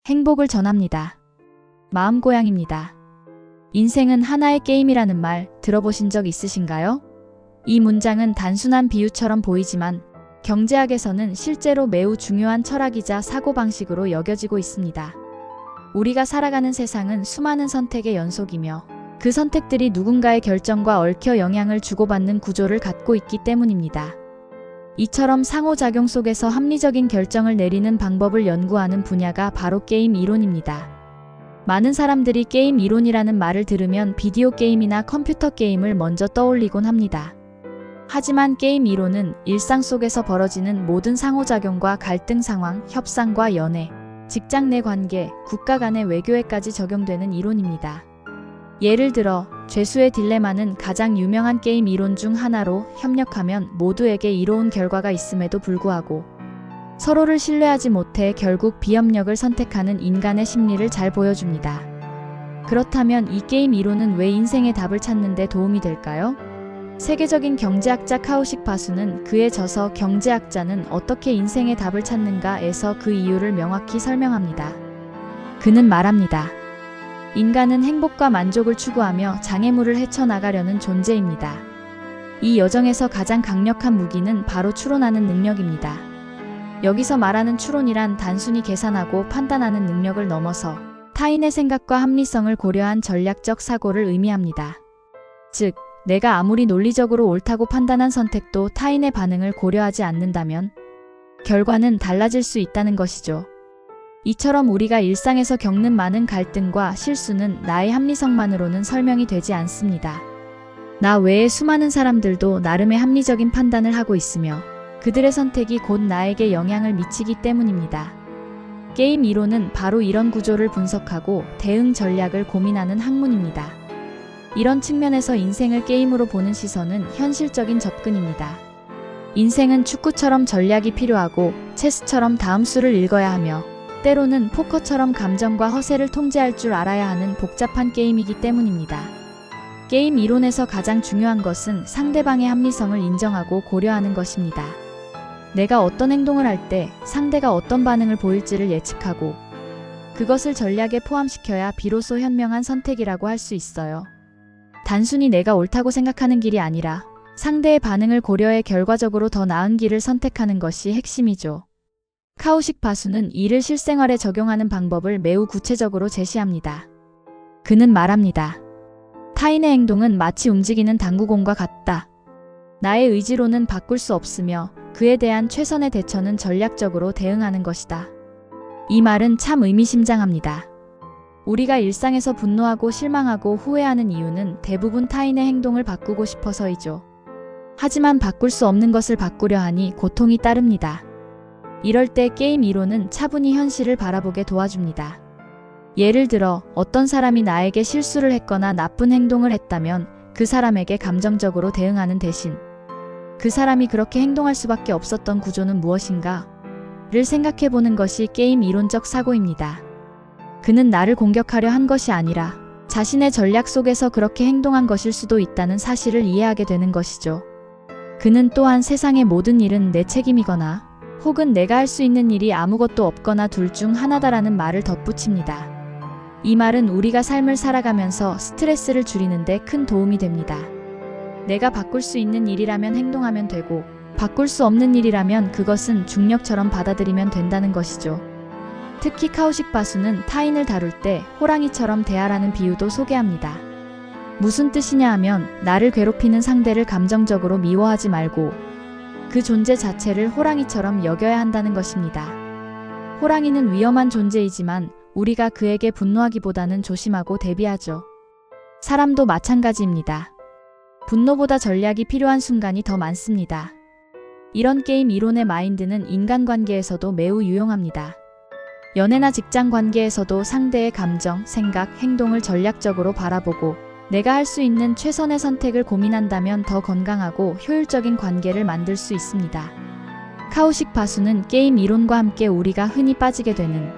행복을 전합니다. 마음고양입니다. 인생은 하나의 게임이라는 말 들어보신 적 있으신가요? 이 문장은 단순한 비유처럼 보이지만 경제학에서는 실제로 매우 중요한 철학이자 사고방식으로 여겨지고 있습니다. 우리가 살아가는 세상은 수많은 선택의 연속이며 그 선택들이 누군가의 결정과 얽혀 영향을 주고받는 구조를 갖고 있기 때문입니다. 이처럼 상호작용 속에서 합리적인 결정을 내리는 방법을 연구하는 분야가 바로 게임 이론입니다. 많은 사람들이 게임 이론이라는 말을 들으면 비디오 게임이나 컴퓨터 게임을 먼저 떠올리곤 합니다. 하지만 게임 이론은 일상 속에서 벌어지는 모든 상호작용과 갈등 상황, 협상과 연애, 직장 내 관계, 국가 간의 외교에까지 적용되는 이론입니다. 예를 들어 죄수의 딜레마는 가장 유명한 게임 이론 중 하나로 협력하면 모두에게 이로운 결과가 있음에도 불구하고 서로를 신뢰하지 못해 결국 비협력을 선택하는 인간의 심리를 잘 보여줍니다. 그렇다면 이 게임 이론은 왜 인생의 답을 찾는 데 도움이 될까요? 세계적인 경제학자 카오식 바수는 그의 저서 경제학자는 어떻게 인생의 답을 찾는가에서 그 이유를 명확히 설명합니다. 그는 말합니다. 인간은 행복과 만족을 추구하며 장애물을 헤쳐나가려는 존재입니다. 이 여정에서 가장 강력한 무기는 바로 추론하는 능력입니다. 여기서 말하는 추론이란 단순히 계산하고 판단하는 능력을 넘어서 타인의 생각과 합리성을 고려한 전략적 사고를 의미합니다. 즉, 내가 아무리 논리적으로 옳다고 판단한 선택도 타인의 반응을 고려하지 않는다면 결과는 달라질 수 있다는 것이죠. 이처럼 우리가 일상에서 겪는 많은 갈등과 실수는 나의 합리성만으로는 설명이 되지 않습니다. 나 외에 수많은 사람들도 나름의 합리적인 판단을 하고 있으며 그들의 선택이 곧 나에게 영향을 미치기 때문입니다. 게임 이론은 바로 이런 구조를 분석하고 대응 전략을 고민하는 학문입니다. 이런 측면에서 인생을 게임으로 보는 시선은 현실적인 접근입니다. 인생은 축구처럼 전략이 필요하고 체스처럼 다음 수를 읽어야 하며 때로는 포커처럼 감정과 허세를 통제할 줄 알아야 하는 복잡한 게임이기 때문입니다. 게임 이론에서 가장 중요한 것은 상대방의 합리성을 인정하고 고려하는 것입니다. 내가 어떤 행동을 할 때 상대가 어떤 반응을 보일지를 예측하고 그것을 전략에 포함시켜야 비로소 현명한 선택이라고 할 수 있어요. 단순히 내가 옳다고 생각하는 길이 아니라 상대의 반응을 고려해 결과적으로 더 나은 길을 선택하는 것이 핵심이죠. 카오식 바수는 이를 실생활에 적용하는 방법을 매우 구체적으로 제시합니다. 그는 말합니다. 타인의 행동은 마치 움직이는 당구공과 같다. 나의 의지로는 바꿀 수 없으며 그에 대한 최선의 대처는 전략적으로 대응하는 것이다. 이 말은 참 의미심장합니다. 우리가 일상에서 분노하고 실망하고 후회하는 이유는 대부분 타인의 행동을 바꾸고 싶어서이죠. 하지만 바꿀 수 없는 것을 바꾸려 하니 고통이 따릅니다. 이럴 때 게임 이론은 차분히 현실을 바라보게 도와줍니다. 예를 들어 어떤 사람이 나에게 실수를 했거나 나쁜 행동을 했다면 그 사람에게 감정적으로 대응하는 대신 그 사람이 그렇게 행동할 수밖에 없었던 구조는 무엇인가? 를 생각해보는 것이 게임 이론적 사고입니다. 그는 나를 공격하려 한 것이 아니라 자신의 전략 속에서 그렇게 행동한 것일 수도 있다는 사실을 이해하게 되는 것이죠. 그는 또한 세상의 모든 일은 내 책임이거나 혹은 내가 할 수 있는 일이 아무것도 없거나 둘 중 하나다라는 말을 덧붙입니다. 이 말은 우리가 삶을 살아가면서 스트레스를 줄이는 데 큰 도움이 됩니다. 내가 바꿀 수 있는 일이라면 행동하면 되고 바꿀 수 없는 일이라면 그것은 중력처럼 받아들이면 된다는 것이죠. 특히 카오식 바수는 타인을 다룰 때 호랑이처럼 대하라는 비유도 소개합니다. 무슨 뜻이냐 하면 나를 괴롭히는 상대를 감정적으로 미워하지 말고 그 존재 자체를 호랑이처럼 여겨야 한다는 것입니다. 호랑이는 위험한 존재이지만 우리가 그에게 분노하기보다는 조심하고 대비하죠. 사람도 마찬가지입니다. 분노보다 전략이 필요한 순간이 더 많습니다. 이런 게임 이론의 마인드는 인간관계에서도 매우 유용합니다. 연애나 직장 관계에서도 상대의 감정, 생각, 행동을 전략적으로 바라보고 내가 할 수 있는 최선의 선택을 고민한다면 더 건강하고 효율적인 관계를 만들 수 있습니다. 카오식 바수는 게임 이론과 함께 우리가 흔히 빠지게 되는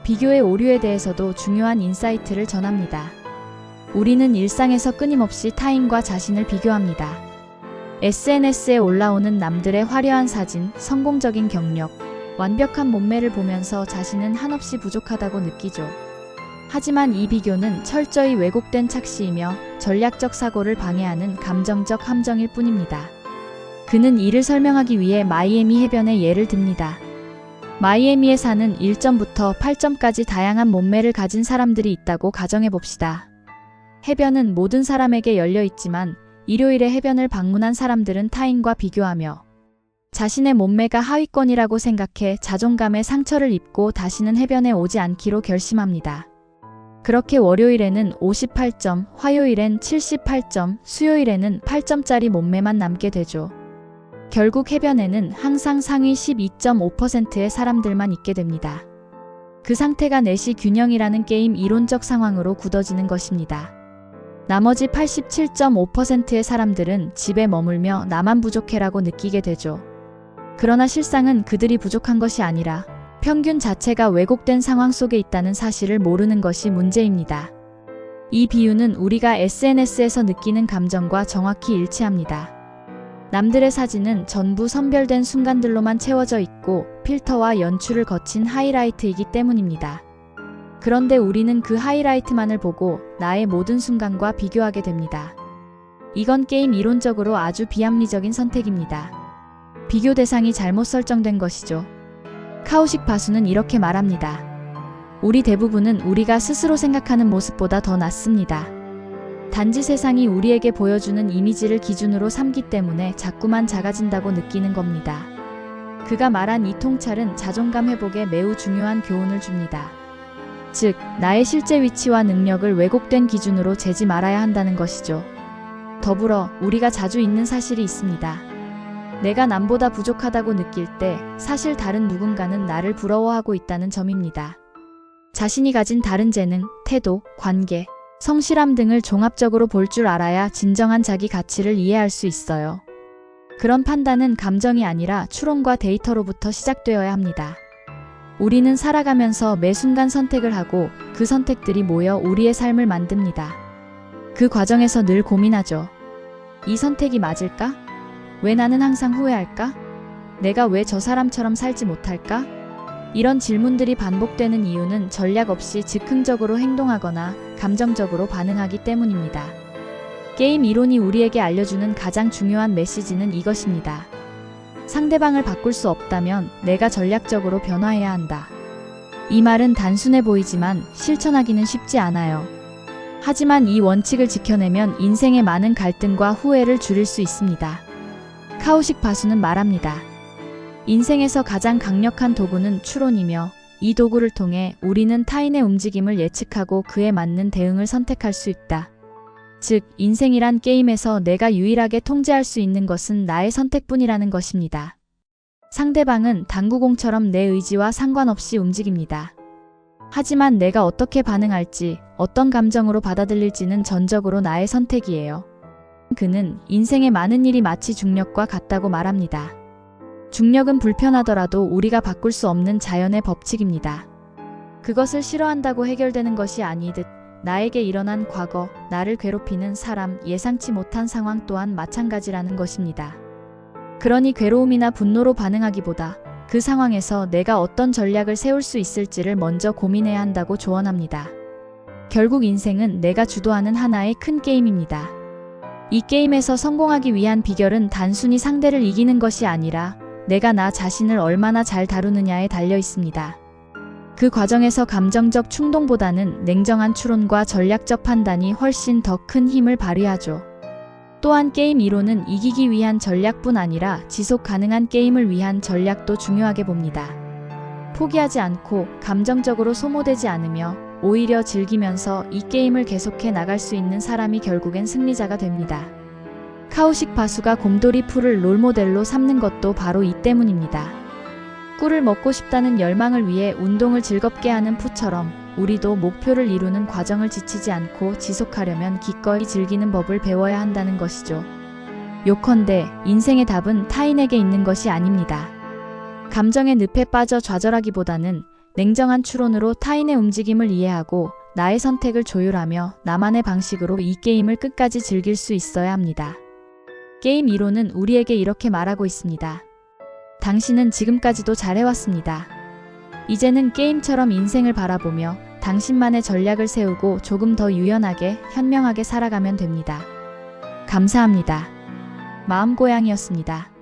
비교의 오류에 대해서도 중요한 인사이트를 전합니다. 우리는 일상에서 끊임없이 타인과 자신을 비교합니다. SNS에 올라오는 남들의 화려한 사진, 성공적인 경력, 완벽한 몸매를 보면서 자신은 한없이 부족하다고 느끼죠. 하지만 이 비교는 철저히 왜곡된 착시이며 전략적 사고를 방해하는 감정적 함정일 뿐입니다. 그는 이를 설명하기 위해 마이애미 해변의 예를 듭니다. 마이애미에 사는 1점부터 8점까지 다양한 몸매를 가진 사람들이 있다고 가정해봅시다. 해변은 모든 사람에게 열려 있지만 일요일에 해변을 방문한 사람들은 타인과 비교하며 자신의 몸매가 하위권이라고 생각해 자존감에 상처를 입고 다시는 해변에 오지 않기로 결심합니다. 그렇게 월요일에는 58점, 화요일엔 78점, 수요일에는 8점짜리 몸매만 남게 되죠. 결국 해변에는 항상 상위 12.5%의 사람들만 있게 됩니다. 그 상태가 내시 균형이라는 게임 이론적 상황으로 굳어지는 것입니다. 나머지 87.5%의 사람들은 집에 머물며 나만 부족해라고 느끼게 되죠. 그러나 실상은 그들이 부족한 것이 아니라 평균 자체가 왜곡된 상황 속에 있다는 사실을 모르는 것이 문제입니다. 이 비유는 우리가 SNS에서 느끼는 감정과 정확히 일치합니다. 남들의 사진은 전부 선별된 순간들로만 채워져 있고 필터와 연출을 거친 하이라이트이기 때문입니다. 그런데 우리는 그 하이라이트만을 보고 나의 모든 순간과 비교하게 됩니다. 이건 게임 이론적으로 아주 비합리적인 선택입니다. 비교 대상이 잘못 설정된 것이죠. 카오식 바수는 이렇게 말합니다. 우리 대부분은 우리가 스스로 생각하는 모습보다 더 낫습니다. 단지 세상이 우리에게 보여주는 이미지를 기준으로 삼기 때문에 자꾸만 작아진다고 느끼는 겁니다. 그가 말한 이 통찰은 자존감 회복에 매우 중요한 교훈을 줍니다. 즉, 나의 실제 위치와 능력을 왜곡된 기준으로 재지 말아야 한다는 것이죠. 더불어 우리가 자주 잊는 사실이 있습니다. 내가 남보다 부족하다고 느낄 때 사실 다른 누군가는 나를 부러워하고 있다는 점입니다. 자신이 가진 다른 재능, 태도, 관계, 성실함 등을 종합적으로 볼 줄 알아야 진정한 자기 가치를 이해할 수 있어요. 그런 판단은 감정이 아니라 추론과 데이터로부터 시작되어야 합니다. 우리는 살아가면서 매 순간 선택을 하고 그 선택들이 모여 우리의 삶을 만듭니다. 그 과정에서 늘 고민하죠. 이 선택이 맞을까? 왜 나는 항상 후회할까? 내가 왜 저 사람처럼 살지 못할까? 이런 질문들이 반복되는 이유는 전략 없이 즉흥적으로 행동하거나 감정적으로 반응하기 때문입니다. 게임 이론이 우리에게 알려주는 가장 중요한 메시지는 이것입니다. 상대방을 바꿀 수 없다면 내가 전략적으로 변화해야 한다. 이 말은 단순해 보이지만 실천하기는 쉽지 않아요. 하지만 이 원칙을 지켜내면 인생의 많은 갈등과 후회를 줄일 수 있습니다. 카오식 바수는 말합니다. 인생에서 가장 강력한 도구는 추론이며 이 도구를 통해 우리는 타인의 움직임을 예측하고 그에 맞는 대응을 선택할 수 있다. 즉, 인생이란 게임에서 내가 유일하게 통제할 수 있는 것은 나의 선택뿐이라는 것입니다. 상대방은 당구공처럼 내 의지와 상관없이 움직입니다. 하지만 내가 어떻게 반응할지, 어떤 감정으로 받아들일지는 전적으로 나의 선택이에요. 그는 인생의 많은 일이 마치 중력과 같다고 말합니다. 중력은 불편하더라도 우리가 바꿀 수 없는 자연의 법칙입니다. 그것을 싫어한다고 해결되는 것이 아니듯 나에게 일어난 과거, 나를 괴롭히는 사람, 예상치 못한 상황 또한 마찬가지라는 것입니다. 그러니 괴로움이나 분노로 반응하기보다 그 상황에서 내가 어떤 전략을 세울 수 있을지를 먼저 고민해야 한다고 조언합니다. 결국 인생은 내가 주도하는 하나의 큰 게임입니다. 이 게임에서 성공하기 위한 비결은 단순히 상대를 이기는 것이 아니라 내가 나 자신을 얼마나 잘 다루느냐에 달려 있습니다. 그 과정에서 감정적 충동보다는 냉정한 추론과 전략적 판단이 훨씬 더 큰 힘을 발휘하죠. 또한 게임 이론은 이기기 위한 전략뿐 아니라 지속 가능한 게임을 위한 전략도 중요하게 봅니다. 포기하지 않고 감정적으로 소모되지 않으며 오히려 즐기면서 이 게임을 계속해 나갈 수 있는 사람이 결국엔 승리자가 됩니다. 카오식 바수가 곰돌이 풀을 롤모델로 삼는 것도 바로 이 때문입니다. 꿀을 먹고 싶다는 열망을 위해 운동을 즐겁게 하는 푸처럼 우리도 목표를 이루는 과정을 지치지 않고 지속하려면 기꺼이 즐기는 법을 배워야 한다는 것이죠. 요컨대 인생의 답은 타인에게 있는 것이 아닙니다. 감정의 늪에 빠져 좌절하기보다는 냉정한 추론으로 타인의 움직임을 이해하고 나의 선택을 조율하며 나만의 방식으로 이 게임을 끝까지 즐길 수 있어야 합니다. 게임 이론은 우리에게 이렇게 말하고 있습니다. 당신은 지금까지도 잘해왔습니다. 이제는 게임처럼 인생을 바라보며 당신만의 전략을 세우고 조금 더 유연하게, 현명하게 살아가면 됩니다. 감사합니다. 마음고양이였습니다.